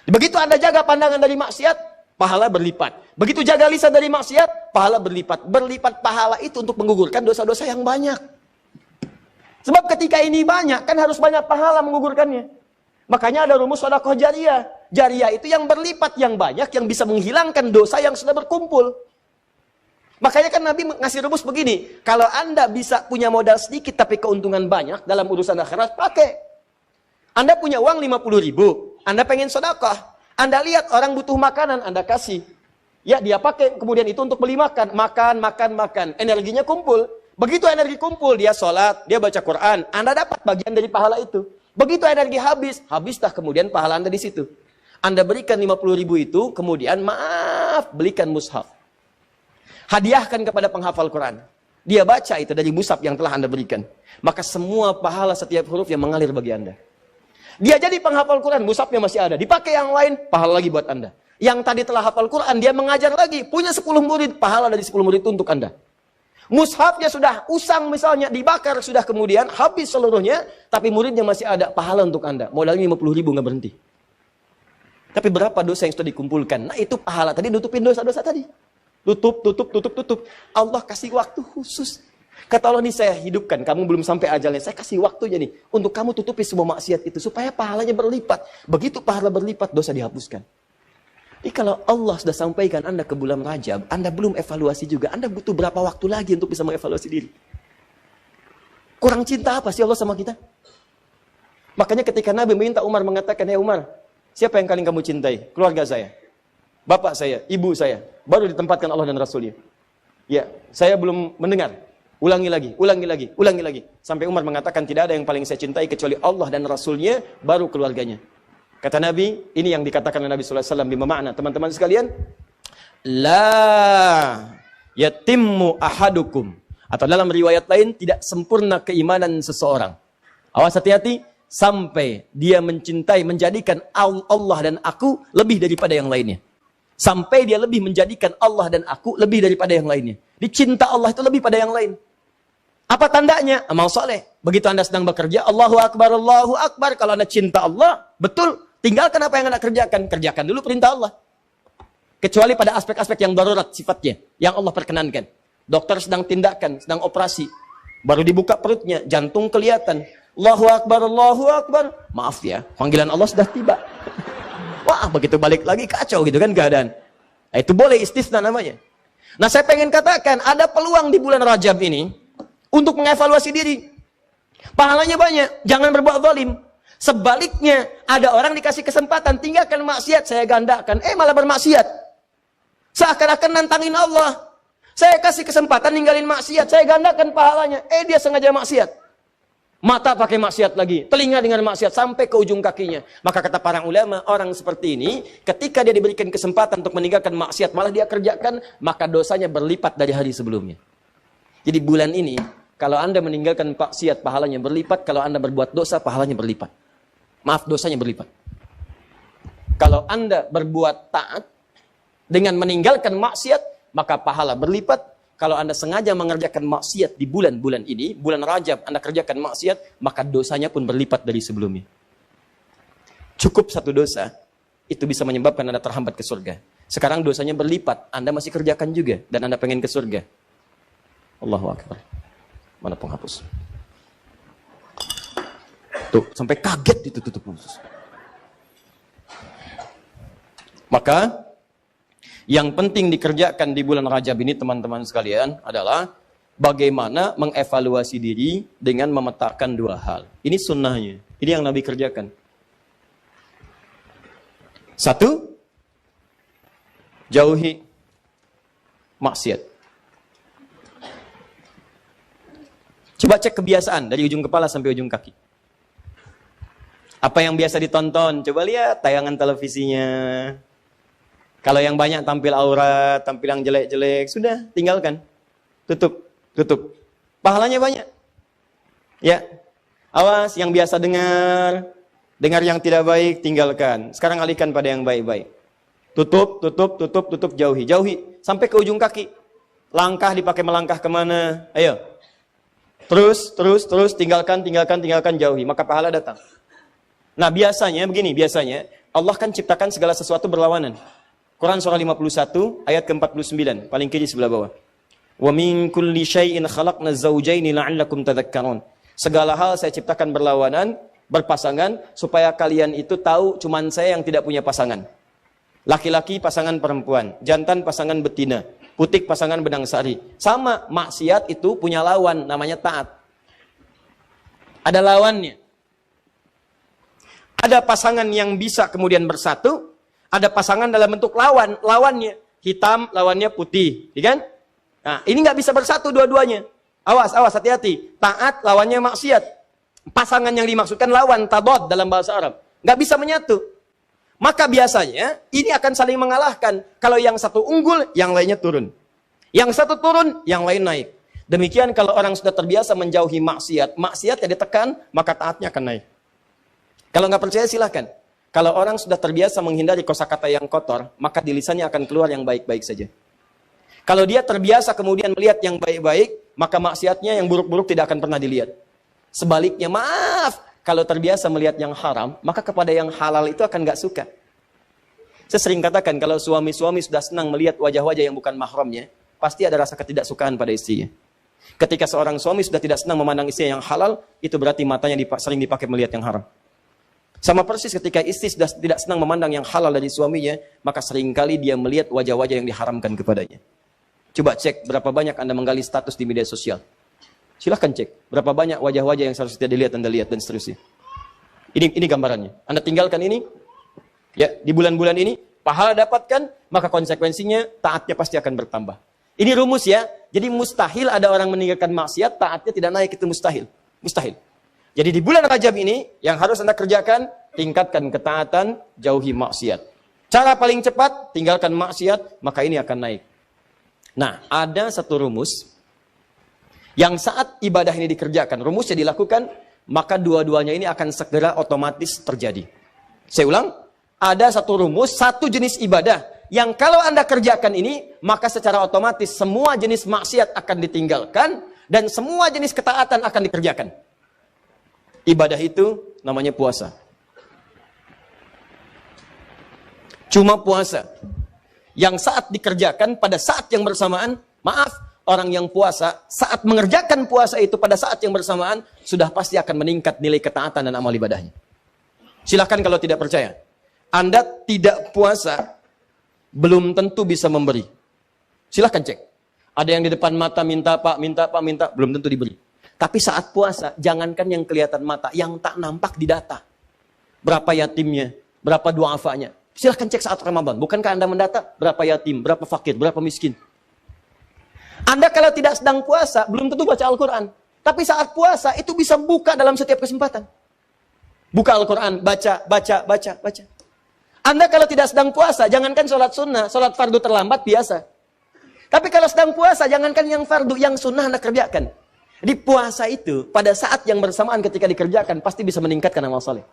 Begitu Anda jaga pandangan dari maksiat, pahala berlipat. Begitu jaga lisan dari maksiat, pahala berlipat. Berlipat pahala itu untuk menggugurkan dosa-dosa yang banyak. Sebab ketika ini banyak, kan harus banyak pahala menggugurkannya. Makanya ada rumus sedekah jariyah. Jariyah itu yang berlipat, yang banyak, yang bisa menghilangkan dosa yang sudah berkumpul. Makanya kan Nabi ngasih rumus begini, kalau Anda bisa punya modal sedikit tapi keuntungan banyak dalam urusan akhirat, pakai. Anda punya uang 50.000, Anda pengen sedekah. Anda lihat orang butuh makanan, Anda kasih. Ya, dia pakai, kemudian itu untuk beli makan. Makan. Energinya kumpul. Begitu energi kumpul, dia sholat, dia baca Quran. Anda dapat bagian dari pahala itu. Begitu energi habislah kemudian pahala Anda di situ. Anda berikan 50.000 itu, kemudian belikan mushaf. Hadiahkan kepada penghafal Quran. Dia baca itu dari mushaf yang telah Anda berikan. Maka semua pahala setiap huruf yang mengalir bagi Anda. Dia jadi penghafal Quran, mushafnya masih ada. Dipakai yang lain, pahala lagi buat Anda. Yang tadi telah hafal Quran, dia mengajar lagi. Punya 10 murid, pahala dari 10 murid itu untuk Anda. Mushafnya sudah usang misalnya, dibakar sudah kemudian, habis seluruhnya, tapi muridnya masih ada, pahala untuk Anda. Modalnya 50.000 nggak berhenti. Tapi berapa dosa yang sudah dikumpulkan? Nah itu pahala tadi, nutupin dosa-dosa tadi. Tutup. Allah kasih waktu khusus. Kata Allah, nih saya hidupkan, kamu belum sampai ajalnya, saya kasih waktunya nih, untuk kamu tutupi semua maksiat itu, supaya pahalanya berlipat. Begitu pahala berlipat, dosa dihapuskan. Jadi kalau Allah sudah sampaikan Anda ke bulan Rajab, Anda belum evaluasi juga, Anda butuh berapa waktu lagi untuk bisa mengevaluasi diri? Kurang cinta apa sih Allah sama kita? Makanya ketika Nabi minta Umar mengatakan, "Hei Umar, siapa yang paling kamu cintai? Keluarga saya, bapak saya, ibu saya." Baru ditempatkan Allah dan Rasulnya. Ya, saya belum mendengar. Ulangi lagi. Sampai Umar mengatakan, tidak ada yang paling saya cintai kecuali Allah dan Rasulnya, baru keluarganya. Kata Nabi, ini yang dikatakan oleh Nabi SAW bima makna. Teman-teman sekalian, la yatimmu ahadukum. Atau dalam riwayat lain, tidak sempurna keimanan seseorang. Awas hati-hati, sampai dia mencintai, menjadikan Allah dan aku lebih daripada yang lainnya. Sampai dia lebih menjadikan Allah dan aku lebih daripada yang lainnya. Dicinta Allah itu lebih pada yang lain. Apa tandanya? Amal soleh. Begitu Anda sedang bekerja, Allahu Akbar, Allahu Akbar. Kalau Anda cinta Allah, betul. Tinggalkan apa yang Anda kerjakan. Kerjakan dulu perintah Allah. Kecuali pada aspek-aspek yang darurat sifatnya. Yang Allah perkenankan. Dokter sedang tindakan, sedang operasi. Baru dibuka perutnya, jantung kelihatan. Allahu Akbar, Allahu Akbar. Maaf ya, panggilan Allah sudah tiba. Wah, begitu balik lagi kacau gitu kan keadaan. Nah, itu boleh istisna namanya. Nah, saya pengen katakan, ada peluang di bulan Rajab ini untuk mengevaluasi diri. Pahalanya banyak, jangan berbuat zalim. Sebaliknya, ada orang dikasih kesempatan, tinggalkan maksiat, saya gandakan. Malah bermaksiat. Seakan-akan nantangin Allah. Saya kasih kesempatan ninggalin maksiat, saya gandakan pahalanya. Dia sengaja maksiat. Mata pakai maksiat lagi, telinga dengan maksiat sampai ke ujung kakinya. Maka kata para ulama, orang seperti ini, ketika dia diberikan kesempatan untuk meninggalkan maksiat, malah dia kerjakan, maka dosanya berlipat dari hari sebelumnya. Jadi bulan ini, kalau Anda meninggalkan maksiat, pahalanya berlipat. Kalau Anda berbuat dosa, pahalanya berlipat. Maaf, dosanya berlipat. Kalau Anda berbuat taat, dengan meninggalkan maksiat, maka pahala berlipat. Kalau Anda sengaja mengerjakan maksiat di bulan-bulan ini, bulan Rajab Anda kerjakan maksiat, maka dosanya pun berlipat dari sebelumnya. Cukup satu dosa, itu bisa menyebabkan Anda terhambat ke surga. Sekarang dosanya berlipat, Anda masih kerjakan juga, dan Anda pengen ke surga. Allahu Akbar. Mana penghapus? Tuh, sampai kaget itu tutup khusus. Maka yang penting dikerjakan di bulan Rajab ini teman-teman sekalian adalah bagaimana mengevaluasi diri dengan memetakan dua hal. Ini sunnahnya. Ini yang Nabi kerjakan. Satu, jauhi maksiat. Coba cek kebiasaan dari ujung kepala sampai ujung kaki. Apa yang biasa ditonton? Coba lihat tayangan televisinya. Kalau yang banyak tampil aurat, tampil yang jelek-jelek, sudah tinggalkan. Tutup. Pahalanya banyak. Ya. Awas yang biasa dengar yang tidak baik, tinggalkan. Sekarang alihkan pada yang baik-baik. Tutup, jauhi. Sampai ke ujung kaki. Langkah dipakai melangkah kemana? Ayo. Terus, tinggalkan, jauhi. Maka pahala datang. Nah, biasanya begini, biasanya Allah kan ciptakan segala sesuatu berlawanan. Quran surah 51 ayat ke-49, paling kiri sebelah bawah. Wa min kulli syai'in khalaqna zawjaini la'allakum tadhakkarun. Segala hal saya ciptakan berlawanan, berpasangan, supaya kalian itu tahu cuman saya yang tidak punya pasangan. Laki-laki pasangan perempuan, jantan pasangan betina, putik pasangan benang sari. Sama, maksiat itu punya lawan, namanya taat. Ada lawannya. Ada pasangan yang bisa kemudian bersatu, ada pasangan dalam bentuk lawan, lawannya hitam, lawannya putih, ya kan? Nah, ini nggak bisa bersatu dua-duanya. Awas, awas, hati-hati. Taat lawannya maksiat. Pasangan yang dimaksudkan lawan, tadad dalam bahasa Arab. Nggak bisa menyatu. Maka biasanya ini akan saling mengalahkan. Kalau yang satu unggul, yang lainnya turun. Yang satu turun, yang lain naik. Demikian kalau orang sudah terbiasa menjauhi maksiat, maksiat yang ditekan, maka taatnya akan naik. Kalau nggak percaya silahkan. Kalau orang sudah terbiasa menghindari kosakata yang kotor, maka di lisannya akan keluar yang baik-baik saja. Kalau dia terbiasa kemudian melihat yang baik-baik, maka maksiatnya yang buruk-buruk tidak akan pernah dilihat. Sebaliknya, maaf, kalau terbiasa melihat yang haram, maka kepada yang halal itu akan nggak suka. Saya sering katakan, kalau suami-suami sudah senang melihat wajah-wajah yang bukan mahramnya, pasti ada rasa ketidaksukaan pada istrinya. Ketika seorang suami sudah tidak senang memandang istrinya yang halal, itu berarti matanya sering dipakai melihat yang haram. Sama persis ketika istri sudah tidak senang memandang yang halal dari suaminya, maka seringkali dia melihat wajah-wajah yang diharamkan kepadanya. Coba cek berapa banyak Anda menggali status di media sosial. Silahkan cek berapa banyak wajah-wajah yang seharusnya dilihat Anda lihat dan seterusnya. Ini gambarannya. Anda tinggalkan ini, ya di bulan-bulan ini pahala dapatkan, maka konsekuensinya taatnya pasti akan bertambah. Ini rumus ya. Jadi mustahil ada orang meninggalkan maksiat, taatnya tidak naik, itu mustahil. Mustahil. Jadi di bulan Rajab ini, yang harus Anda kerjakan, tingkatkan ketaatan, jauhi maksiat. Cara paling cepat, tinggalkan maksiat, maka ini akan naik. Nah, ada satu rumus, yang saat ibadah ini dikerjakan, rumusnya dilakukan, maka dua-duanya ini akan segera otomatis terjadi. Saya ulang, ada satu rumus, satu jenis ibadah, yang kalau Anda kerjakan ini, maka secara otomatis semua jenis maksiat akan ditinggalkan, dan semua jenis ketaatan akan dikerjakan. Ibadah itu namanya puasa. Cuma puasa. Yang saat dikerjakan pada saat yang bersamaan, maaf, orang yang puasa, saat mengerjakan puasa itu pada saat yang bersamaan, sudah pasti akan meningkat nilai ketaatan dan amal ibadahnya. Silahkan kalau tidak percaya. Anda tidak puasa, belum tentu bisa memberi. Silahkan cek. Ada yang di depan mata minta pak, belum tentu diberi. Tapi saat puasa, jangankan yang kelihatan mata, yang tak nampak di data. Berapa yatimnya, berapa du'afanya. Silahkan cek saat Ramadan. Bukankah Anda mendata berapa yatim, berapa fakir, berapa miskin. Anda kalau tidak sedang puasa, belum tentu baca Al-Quran. Tapi saat puasa, itu bisa buka dalam setiap kesempatan. Buka Al-Quran, baca. Anda kalau tidak sedang puasa, jangankan sholat sunnah, sholat fardu terlambat biasa. Tapi kalau sedang puasa, jangankan yang fardu, yang sunnah Anda kerjakan. Jadi puasa itu, pada saat yang bersamaan ketika dikerjakan, pasti bisa meningkatkan amal saleh.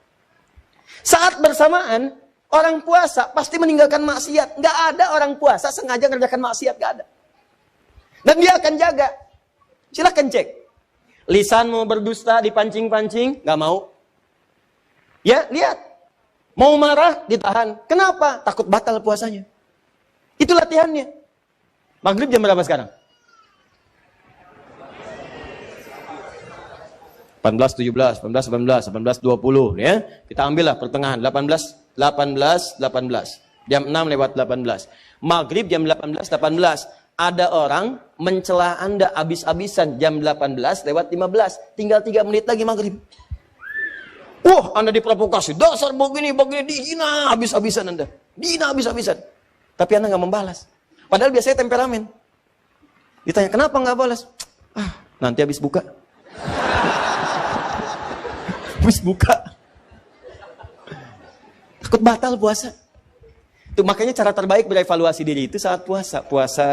Saat bersamaan, orang puasa pasti meninggalkan maksiat. Nggak ada orang puasa sengaja mengerjakan maksiat, nggak ada. Dan dia akan jaga. Silahkan cek. Lisan mau berdusta, dipancing-pancing, nggak mau. Ya, lihat. Mau marah, ditahan. Kenapa? Takut batal puasanya. Itu latihannya. Maghrib jam berapa sekarang? 18, 17, 18, 19, 18, 20 ya. Kita ambillah pertengahan 18. Jam 6 lewat 18. Maghrib jam 18. Ada orang mencela Anda habis-habisan jam 18 lewat 15. Tinggal 3 menit lagi maghrib. Wah, Anda diprovokasi. Dasar begini, dihina habis-habisan Anda. Dihina habis-habisan. Tapi Anda nggak membalas. Padahal biasanya temperamen. Ditanya, kenapa nggak balas? Nanti habis buka. Habis buka. Takut batal puasa. Itu makanya cara terbaik berevaluasi diri itu saat puasa. Puasa,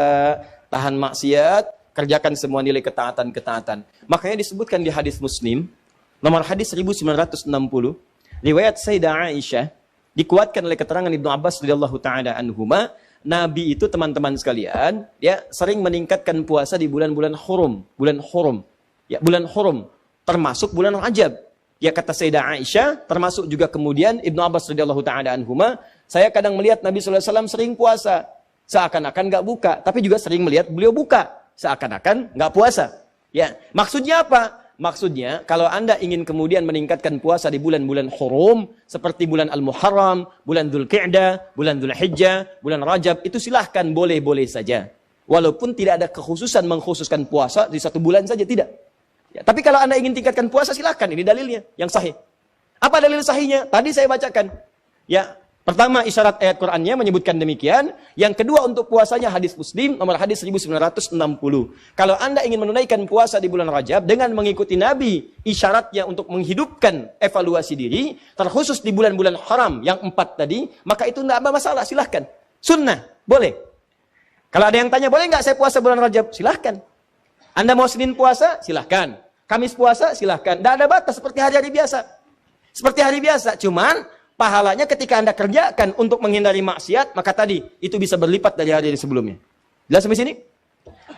tahan maksiat, kerjakan semua nilai ketaatan-ketaatan. Makanya disebutkan di hadis Muslim, nomor hadis 1960, riwayat Sayyidah Aisyah, dikuatkan oleh keterangan Ibnu Abbas radhiyallahu taala anhuma, Nabi itu teman-teman sekalian, ya sering meningkatkan puasa di bulan-bulan hurum, bulan hurum. Ya, bulan hurum termasuk bulan Rajab. Ya kata Sayyidah Aisyah, termasuk juga kemudian Ibnu Abbas radhiyallahu taala anhuma, saya kadang melihat Nabi sallallahu alaihi wasallam sering puasa, seakan-akan nggak buka, tapi juga sering melihat beliau buka, seakan-akan nggak puasa. Ya, maksudnya apa? Maksudnya kalau Anda ingin kemudian meningkatkan puasa di bulan-bulan hurum seperti bulan Al-Muharram, bulan Dzulqa'dah, bulan Dzulhijjah, bulan Rajab, itu silahkan boleh-boleh saja. Walaupun tidak ada kekhususan mengkhususkan puasa di satu bulan saja, tidak. Ya, tapi kalau Anda ingin tingkatkan puasa, silahkan. Ini dalilnya yang sahih. Apa dalil sahihnya? Tadi saya bacakan. Ya, pertama isyarat ayat Qur'annya menyebutkan demikian. Yang kedua untuk puasanya hadis Muslim nomor hadis 1960. Kalau Anda ingin menunaikan puasa di bulan Rajab dengan mengikuti Nabi, isyaratnya untuk menghidupkan evaluasi diri, terkhusus di bulan-bulan haram yang 4 tadi, maka itu tidak ada masalah, silahkan. Sunnah, boleh. Kalau ada yang tanya, boleh nggak saya puasa bulan Rajab? Silahkan. Anda mau Senin puasa? Silahkan. Kamis puasa? Silahkan. Tidak ada batas seperti hari-hari biasa. Seperti hari biasa. Cuman pahalanya ketika Anda kerjakan untuk menghindari maksiat, maka tadi itu bisa berlipat dari hari-hari sebelumnya. Jelas sampai sini?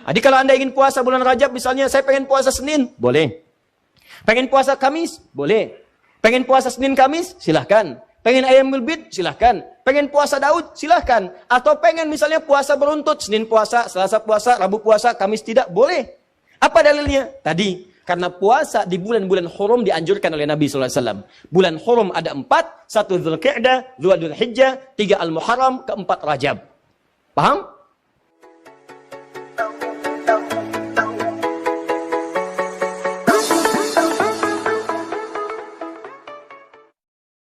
Jadi kalau Anda ingin puasa bulan Rajab, misalnya saya pengen puasa Senin, boleh. Pengen puasa Kamis? Boleh. Pengen puasa Senin Kamis? Silahkan. Pengen Ayyamul Bid? Silahkan. Pengen puasa Daud? Silahkan. Atau pengen misalnya puasa beruntut, Senin puasa, Selasa puasa, Rabu puasa, Kamis tidak? Boleh. Apa dalilnya? Tadi, karena puasa di bulan-bulan hurum dianjurkan oleh Nabi SAW. Bulan hurum ada 4, 1 Dzulqa'dah, 2 Dzulhijjah, 3 Al-Muharram, 4 Rajab. Paham?